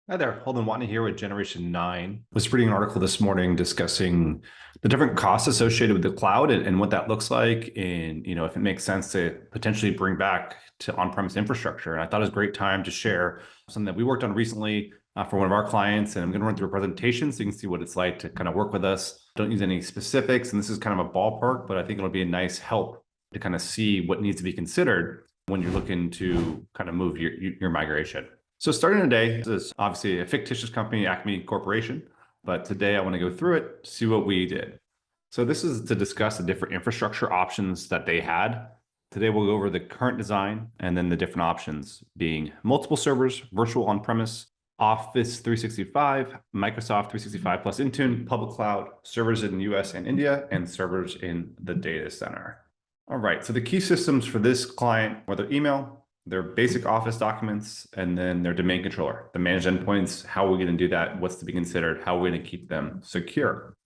Hi there, Holden Watney here with Generation 9. I was reading an article this morning discussing the different costs associated with the cloud and what that looks like, and if it makes sense to potentially bring back to on-premise infrastructure. And I thought it was a great time to share something that we worked on recently for one of our clients. And I'm going to run through a presentation so you can see what it's like to kind of work with us. Don't use any specifics, and this is kind of a ballpark, but I think it'll be a nice help to kind of see what needs to be considered when you're looking to kind of move your migration. So starting today, this is obviously a fictitious company, Acme Corporation, but today I want to go through it, see what we did. So this is to discuss the different infrastructure options that they had. Today we'll go over the current design and then the different options being multiple servers, virtual on-premise, Office 365, Microsoft 365 plus Intune, public cloud, servers in the US and India, and servers in the data center. All right, so the key systems for this client were their email, their basic Office documents, and then their domain controller, the managed endpoints. How are we going to do that? What's to be considered? How are we going to keep them secure?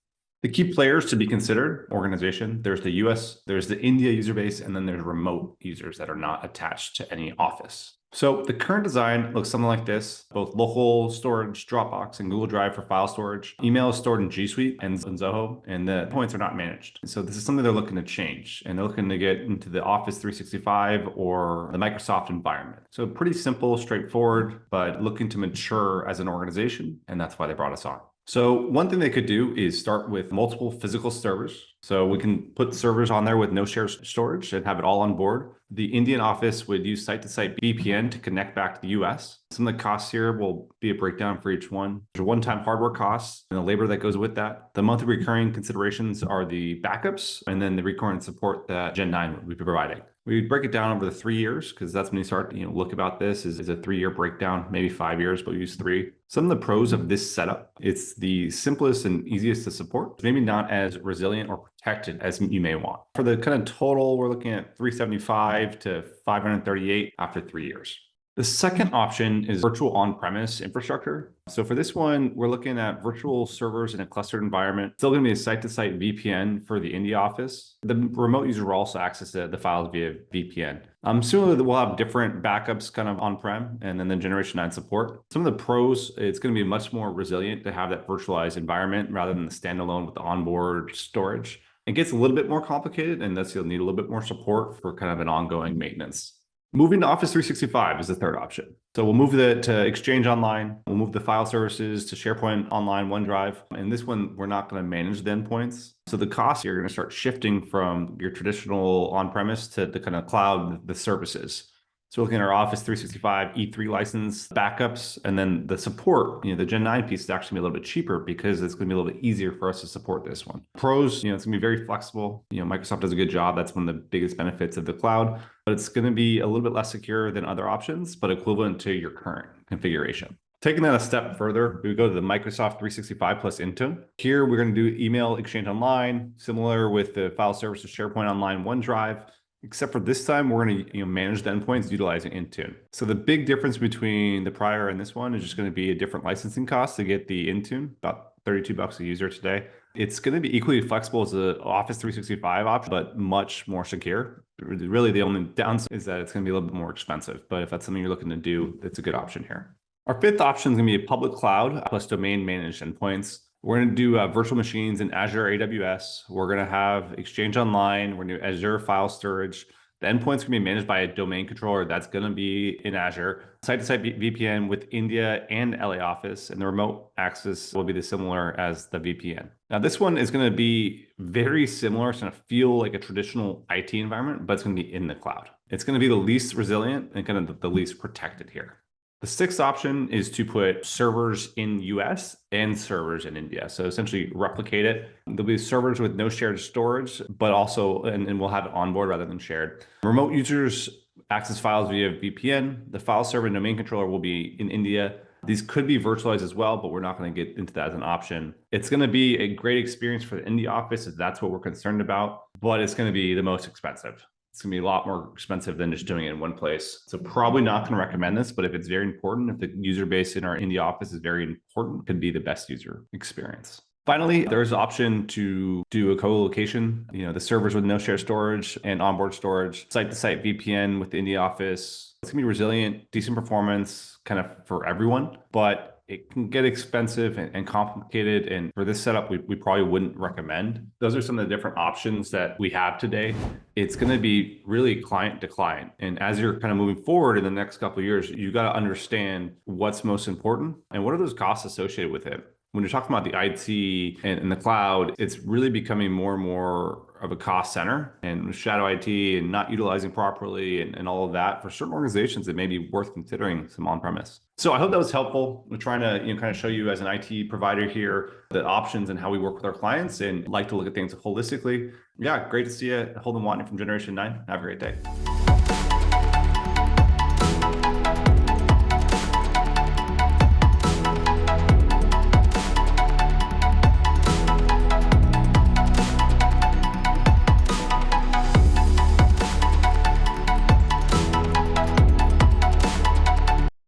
The key players to be considered, organization, there's the US, there's the India user base, and then there's remote users that are not attached to any office. So the current design looks something like this: both local storage, Dropbox, and Google Drive for file storage. Email is stored in G Suite and Zoho, and the points are not managed. So this is something they're looking to change, and they're looking to get into the Office 365 or the Microsoft environment. So pretty simple, straightforward, but looking to mature as an organization, and that's why they brought us on. So one thing they could do is start with multiple physical servers. So we can put servers on there with no shared storage and have it all on board. The Indian office would use site-to-site VPN to connect back to the US. Some of the costs here will be a breakdown for each one. There's one-time hardware costs and the labor that goes with that. The monthly recurring considerations are the backups and then the recurring support that Gen 9 would be providing. We break it down over the 3 years because that's when you start, look about this is a 3-year breakdown, maybe 5 years, but we use 3. Some of the pros of this setup, it's the simplest and easiest to support, maybe not as resilient or protected as you may want. For the kind of total, we're looking at 375 to 538 after 3 years. The second option is virtual on-premise infrastructure. So for this one, we're looking at virtual servers in a clustered environment. Still going to be a site-to-site VPN for the India office. The remote user will also access the files via VPN. Similarly, we'll have different backups kind of on-prem and then the Generation 9 support. Some of the pros, it's going to be much more resilient to have that virtualized environment rather than the standalone with the onboard storage. It gets a little bit more complicated, and thus you'll need a little bit more support for kind of an ongoing maintenance. Moving to Office 365 is the third option. So we'll move to Exchange Online. We'll move the file services to SharePoint Online, OneDrive. And this one, we're not going to manage the endpoints. So the costs are going to start shifting from your traditional on-premise to the kind of cloud, the services. So we're looking at our Office 365 E3 license backups, and then the support, the Gen 9 piece is actually a little bit cheaper because it's going to be a little bit easier for us to support this one. Pros, it's going to be very flexible. Microsoft does a good job. That's one of the biggest benefits of the cloud, but it's going to be a little bit less secure than other options, but equivalent to your current configuration. Taking that a step further, we go to the Microsoft 365 plus Intune. Here, we're going to do email exchange online, similar with the file services, SharePoint Online, OneDrive. Except for this time, we're going to manage the endpoints utilizing Intune. So the big difference between the prior and this one is just going to be a different licensing cost to get the Intune, about $32 a user today. It's going to be equally flexible as the Office 365 option, but much more secure. Really, the only downside is that it's going to be a little bit more expensive. But if that's something you're looking to do, it's a good option here. Our fifth option is going to be a public cloud plus domain managed endpoints. We're going to do virtual machines in Azure AWS. We're going to have Exchange Online. We're going to do Azure file storage. The endpoint's going to be managed by a domain controller that's going to be in Azure. Site-to-site VPN with India and LA office, and the remote access will be the similar as the VPN. Now, this one is going to be very similar. It's going to feel like a traditional IT environment, but it's going to be in the cloud. It's going to be the least resilient and kind of the least protected here. The sixth option is to put servers in US and servers in India. So essentially replicate it. There'll be servers with no shared storage, but also, and we'll have it on board rather than shared. Remote users access files via VPN. The file server and domain controller will be in India. These could be virtualized as well, but we're not going to get into that as an option. It's going to be a great experience for the India office if that's what we're concerned about, but it's going to be the most expensive. It's going to be a lot more expensive than just doing it in one place. So probably not going to recommend this, but if it's very important, if the user base in our India office is very important, it could be the best user experience. Finally, there's an option to do a co-location, the servers with no shared storage and onboard storage, site-to-site VPN with the India office. It's going to be resilient, decent performance kind of for everyone, but it can get expensive and complicated. And for this setup, we probably wouldn't recommend. Those are some of the different options that we have today. It's going to be really client to client. And as you're kind of moving forward in the next couple of years, you got to understand what's most important and what are those costs associated with it. When you're talking about the IT and the cloud, it's really becoming more and more of a cost center, and shadow IT and not utilizing properly and all of that. For certain organizations, it may be worth considering some on-premise. So I hope that was helpful. We're trying to kind of show you as an IT provider here the options and how we work with our clients and like to look at things holistically. Yeah, great to see you. Holden Watney from Generation 9. Have a great day.